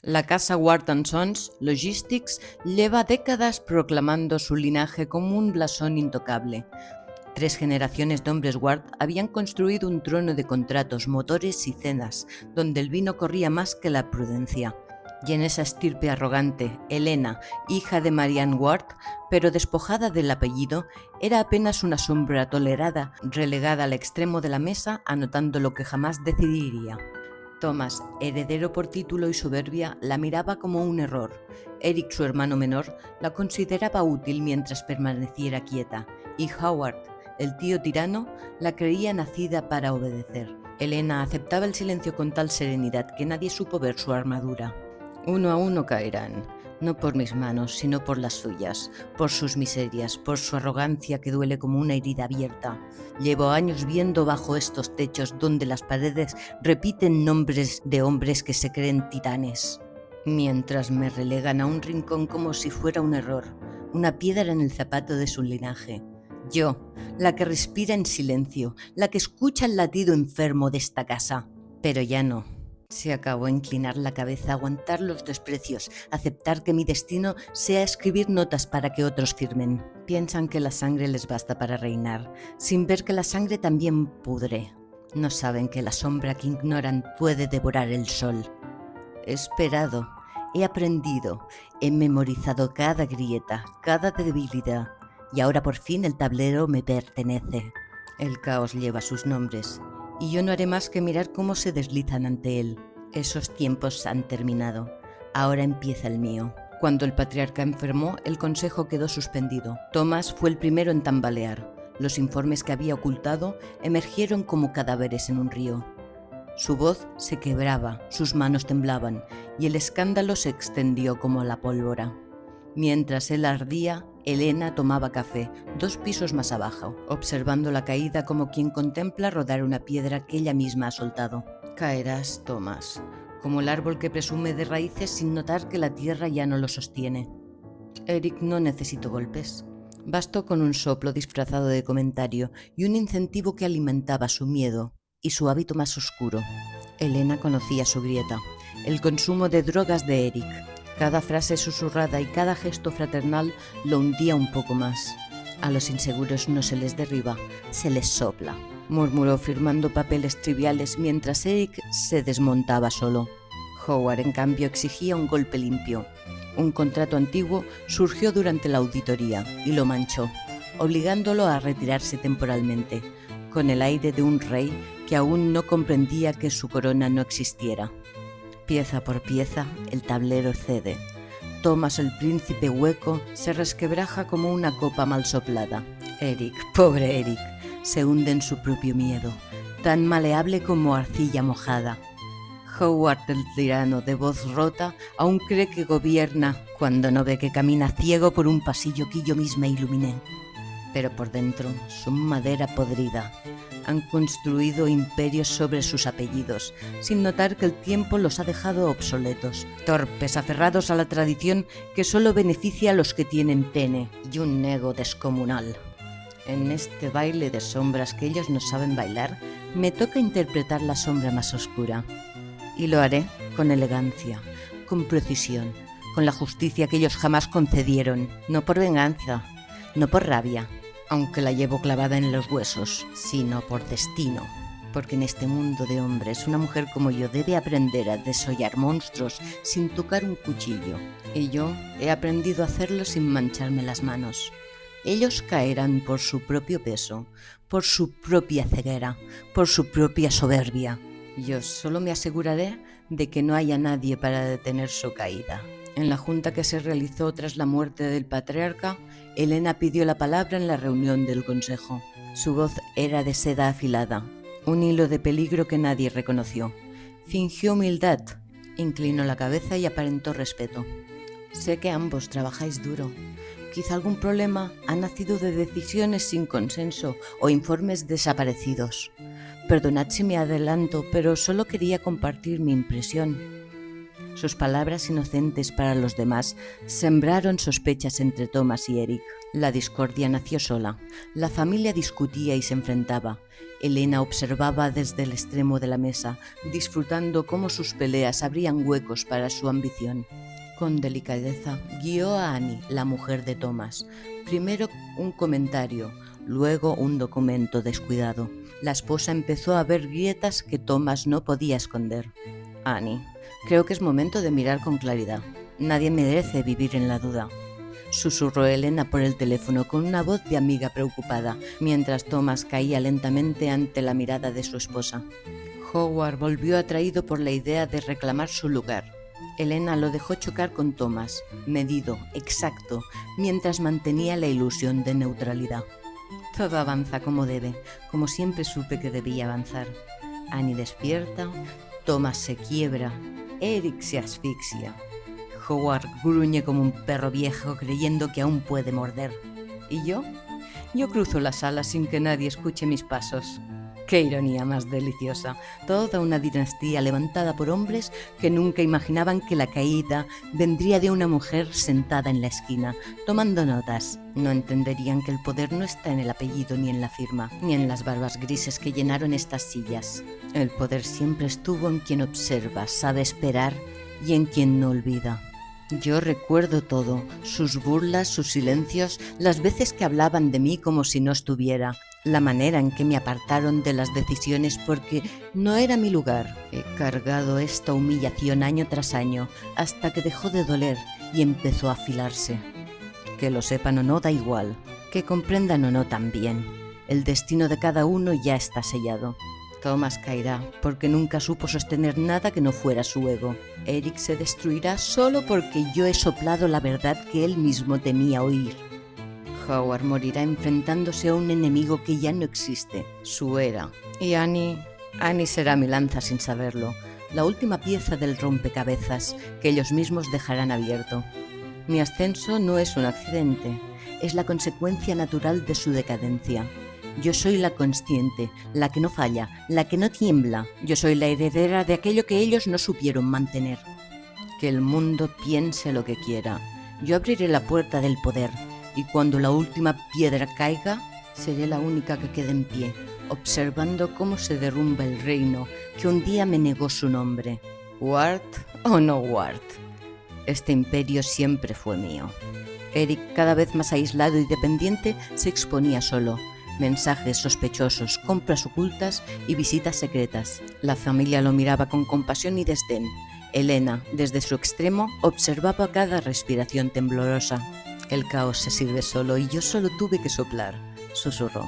La casa Ward Sons Logistics lleva décadas proclamando su linaje como un blasón intocable. 3 generaciones de hombres Ward habían construido un trono de contratos, motores y cenas, donde el vino corría más que la prudencia. Y en esa estirpe arrogante, Elena, hija de Marianne Ward, pero despojada del apellido, era apenas una sombra tolerada, relegada al extremo de la mesa, anotando lo que jamás decidiría. Thomas, heredero por título y soberbia, la miraba como un error. Eric, su hermano menor, la consideraba útil mientras permaneciera quieta, y Howard, el tío tirano, la creía nacida para obedecer. Elena aceptaba el silencio con tal serenidad que nadie supo ver su armadura. Uno a uno caerán, no por mis manos, sino por las suyas, por sus miserias, por su arrogancia que duele como una herida abierta. Llevo años viendo bajo estos techos donde las paredes repiten nombres de hombres que se creen titanes, mientras me relegan a un rincón como si fuera un error, una piedra en el zapato de su linaje. Yo, la que respira en silencio, la que escucha el latido enfermo de esta casa. Pero ya no. Se acabó inclinar la cabeza, aguantar los desprecios, aceptar que mi destino sea escribir notas para que otros firmen. Piensan que la sangre les basta para reinar, sin ver que la sangre también pudre. No saben que la sombra que ignoran puede devorar el sol. He esperado, he aprendido, he memorizado cada grieta, cada debilidad, y ahora por fin el tablero me pertenece. El caos lleva sus nombres, y yo no haré más que mirar cómo se deslizan ante él. Esos tiempos han terminado. Ahora empieza el mío. Cuando el patriarca enfermó, el consejo quedó suspendido. Thomas fue el primero en tambalear. Los informes que había ocultado emergieron como cadáveres en un río. Su voz se quebraba, sus manos temblaban, y el escándalo se extendió como la pólvora. Mientras él ardía, Elena tomaba café, 2 pisos más abajo, observando la caída como quien contempla rodar una piedra que ella misma ha soltado. Caerás, Thomas, como el árbol que presume de raíces sin notar que la tierra ya no lo sostiene. Eric no necesitó golpes. Bastó con un soplo disfrazado de comentario y un incentivo que alimentaba su miedo y su hábito más oscuro. Elena conocía su grieta, el consumo de drogas de Eric. Cada frase susurrada y cada gesto fraternal lo hundía un poco más. A los inseguros no se les derriba, se les sopla, murmuró firmando papeles triviales mientras Eric se desmontaba solo. Howard, en cambio, exigía un golpe limpio. Un contrato antiguo surgió durante la auditoría y lo manchó, obligándolo a retirarse temporalmente, con el aire de un rey que aún no comprendía que su corona no existiera. Pieza por pieza, el tablero cede. Thomas, el príncipe hueco, se resquebraja como una copa mal soplada. Eric, pobre Eric, se hunde en su propio miedo, tan maleable como arcilla mojada. Howard, el tirano de voz rota, aún cree que gobierna cuando no ve que camina ciego por un pasillo que yo misma iluminé. Pero por dentro son madera podrida. Han construido imperios sobre sus apellidos, sin notar que el tiempo los ha dejado obsoletos, torpes, aferrados a la tradición que solo beneficia a los que tienen pene y un ego descomunal. En este baile de sombras que ellos no saben bailar, me toca interpretar la sombra más oscura. Y lo haré con elegancia, con precisión, con la justicia que ellos jamás concedieron, no por venganza, no por rabia, aunque la llevo clavada en los huesos, sino por destino. Porque en este mundo de hombres, una mujer como yo debe aprender a desollar monstruos sin tocar un cuchillo. Y yo he aprendido a hacerlo sin mancharme las manos. Ellos caerán por su propio peso, por su propia ceguera, por su propia soberbia. Yo solo me aseguraré de que no haya nadie para detener su caída. En la junta que se realizó tras la muerte del patriarca, Elena pidió la palabra en la reunión del consejo. Su voz era de seda afilada, un hilo de peligro que nadie reconoció. Fingió humildad, inclinó la cabeza y aparentó respeto. Sé que ambos trabajáis duro. Quizá algún problema ha nacido de decisiones sin consenso o informes desaparecidos. Perdonad si me adelanto, pero solo quería compartir mi impresión. Sus palabras inocentes para los demás sembraron sospechas entre Thomas y Eric. La discordia nació sola. La familia discutía y se enfrentaba. Elena observaba desde el extremo de la mesa, disfrutando cómo sus peleas abrían huecos para su ambición. Con delicadeza guió a Annie, la mujer de Thomas. Primero un comentario, luego un documento descuidado. La esposa empezó a ver grietas que Thomas no podía esconder. Annie, creo que es momento de mirar con claridad. Nadie merece vivir en la duda. Susurró Elena por el teléfono con una voz de amiga preocupada, mientras Thomas caía lentamente ante la mirada de su esposa. Howard volvió atraído por la idea de reclamar su lugar. Elena lo dejó chocar con Thomas, medido, exacto, mientras mantenía la ilusión de neutralidad. Todo avanza como debe, como siempre supe que debía avanzar. Annie despierta, Thomas se quiebra, Eric se asfixia. Howard gruñe como un perro viejo creyendo que aún puede morder. ¿Y yo? Yo cruzo la sala sin que nadie escuche mis pasos. ¡Qué ironía más deliciosa! Toda una dinastía levantada por hombres que nunca imaginaban que la caída vendría de una mujer sentada en la esquina, tomando notas. No entenderían que el poder no está en el apellido ni en la firma, ni en las barbas grises que llenaron estas sillas. El poder siempre estuvo en quien observa, sabe esperar y en quien no olvida. Yo recuerdo todo, sus burlas, sus silencios, las veces que hablaban de mí como si no estuviera, la manera en que me apartaron de las decisiones porque no era mi lugar. He cargado esta humillación año tras año hasta que dejó de doler y empezó a afilarse. Que lo sepan o no da igual, que comprendan o no también. El destino de cada uno ya está sellado. Thomas caerá porque nunca supo sostener nada que no fuera su ego. Eric se destruirá solo porque yo he soplado la verdad que él mismo temía oír. Howard morirá enfrentándose a un enemigo que ya no existe, su era. Y Annie será mi lanza sin saberlo, la última pieza del rompecabezas que ellos mismos dejarán abierto. Mi ascenso no es un accidente, es la consecuencia natural de su decadencia. Yo soy la consciente, la que no falla, la que no tiembla. Yo soy la heredera de aquello que ellos no supieron mantener. Que el mundo piense lo que quiera. Yo abriré la puerta del poder, y cuando la última piedra caiga, seré la única que quede en pie, observando cómo se derrumba el reino que un día me negó su nombre. Ward o no Ward, este imperio siempre fue mío. Eric, cada vez más aislado y dependiente, se exponía solo. Mensajes sospechosos, compras ocultas y visitas secretas. La familia lo miraba con compasión y desdén. Elena, desde su extremo, observaba cada respiración temblorosa. El caos se sirve solo y yo solo tuve que soplar, susurró.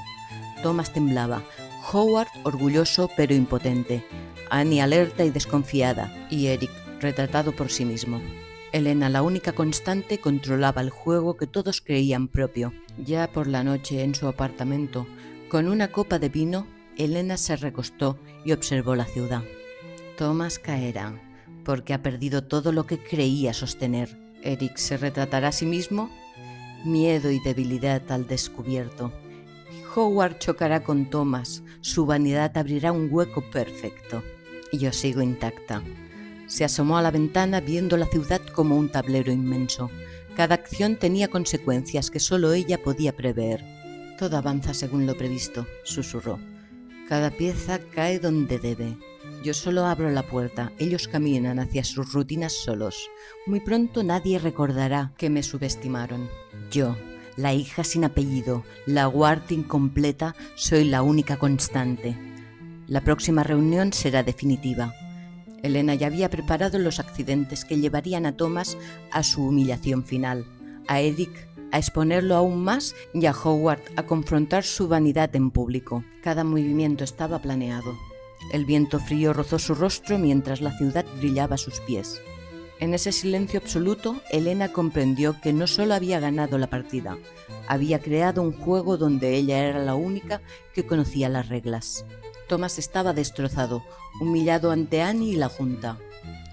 Thomas temblaba, Howard orgulloso pero impotente, Annie alerta y desconfiada, y Eric retratado por sí mismo. Elena, la única constante, controlaba el juego que todos creían propio. Ya por la noche en su apartamento, con una copa de vino, Elena se recostó y observó la ciudad. Thomas caerá, porque ha perdido todo lo que creía sostener. Eric se retratará a sí mismo, miedo y debilidad al descubierto. Howard chocará con Thomas, su vanidad abrirá un hueco perfecto. Yo sigo intacta. Se asomó a la ventana viendo la ciudad como un tablero inmenso. Cada acción tenía consecuencias que solo ella podía prever. Todo avanza según lo previsto, susurró. Cada pieza cae donde debe. Yo solo abro la puerta, ellos caminan hacia sus rutinas solos. Muy pronto nadie recordará que me subestimaron. Yo, la hija sin apellido, la guardia incompleta, soy la única constante. La próxima reunión será definitiva. Elena ya había preparado los accidentes que llevarían a Thomas a su humillación final, a Eric a exponerlo aún más y a Howard a confrontar su vanidad en público. Cada movimiento estaba planeado. El viento frío rozó su rostro mientras la ciudad brillaba a sus pies. En ese silencio absoluto, Elena comprendió que no solo había ganado la partida, había creado un juego donde ella era la única que conocía las reglas. Thomas estaba destrozado, humillado ante Annie y la junta.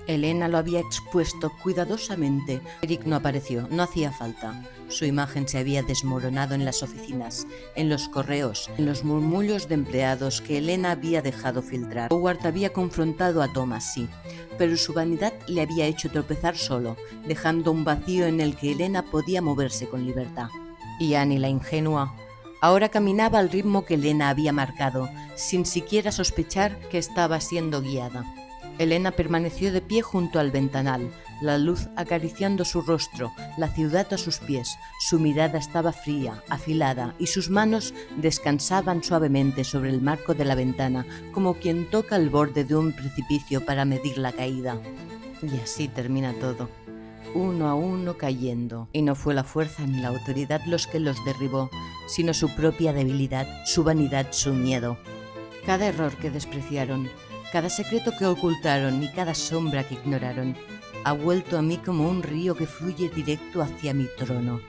Elena lo había expuesto cuidadosamente. Eric no apareció, no hacía falta. Su imagen se había desmoronado en las oficinas, en los correos, en los murmullos de empleados que Elena había dejado filtrar. Howard había confrontado a Thomas, sí, pero su vanidad le había hecho tropezar solo, dejando un vacío en el que Elena podía moverse con libertad. Y Annie, la ingenua, ahora caminaba al ritmo que Elena había marcado, sin siquiera sospechar que estaba siendo guiada. Elena permaneció de pie junto al ventanal, la luz acariciando su rostro, la ciudad a sus pies. Su mirada estaba fría, afilada, y sus manos descansaban suavemente sobre el marco de la ventana, como quien toca el borde de un precipicio para medir la caída. Y así termina todo, uno a uno cayendo. Y no fue la fuerza ni la autoridad los que los derribó, sino su propia debilidad, su vanidad, su miedo. Cada error que despreciaron, cada secreto que ocultaron y cada sombra que ignoraron ha vuelto a mí como un río que fluye directo hacia mi trono.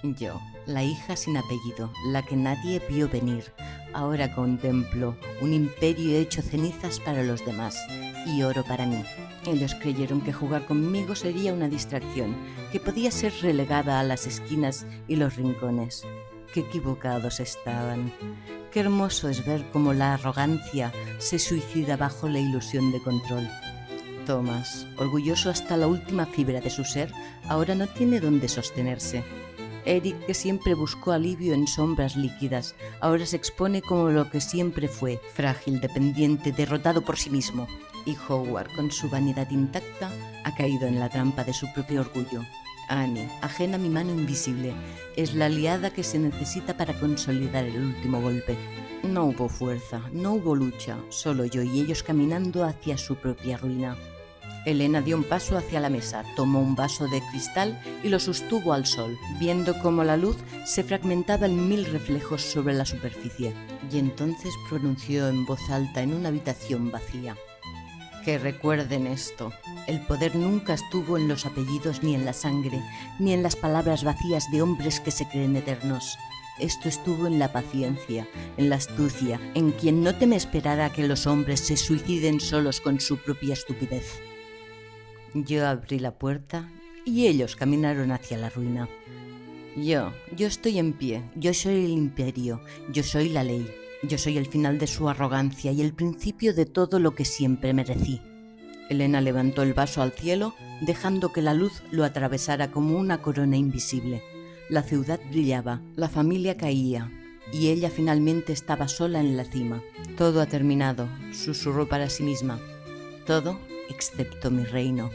Yo, la hija sin apellido, la que nadie vio venir, ahora contemplo un imperio hecho cenizas para los demás y oro para mí. Ellos creyeron que jugar conmigo sería una distracción, que podía ser relegada a las esquinas y los rincones. Qué equivocados estaban. Qué hermoso es ver cómo la arrogancia se suicida bajo la ilusión de control. Thomas, orgulloso hasta la última fibra de su ser, ahora no tiene dónde sostenerse. Eric, que siempre buscó alivio en sombras líquidas, ahora se expone como lo que siempre fue, frágil, dependiente, derrotado por sí mismo. Y Howard, con su vanidad intacta, ha caído en la trampa de su propio orgullo. Annie, ajena a mi mano invisible, es la aliada que se necesita para consolidar el último golpe. No hubo fuerza, no hubo lucha, solo yo y ellos caminando hacia su propia ruina. Elena dio un paso hacia la mesa, tomó un vaso de cristal y lo sostuvo al sol, viendo cómo la luz se fragmentaba en 1000 reflejos sobre la superficie. Y entonces pronunció en voz alta en una habitación vacía: que recuerden esto, el poder nunca estuvo en los apellidos ni en la sangre, ni en las palabras vacías de hombres que se creen eternos. Esto estuvo en la paciencia, en la astucia, en quien no teme esperar a que los hombres se suiciden solos con su propia estupidez. Yo abrí la puerta y ellos caminaron hacia la ruina. Yo estoy en pie, yo soy el imperio, yo soy la ley. Yo soy el final de su arrogancia y el principio de todo lo que siempre merecí. Elena levantó el vaso al cielo, dejando que la luz lo atravesara como una corona invisible. La ciudad brillaba, la familia caía, y ella finalmente estaba sola en la cima. Todo ha terminado, susurró para sí misma. Todo excepto mi reino.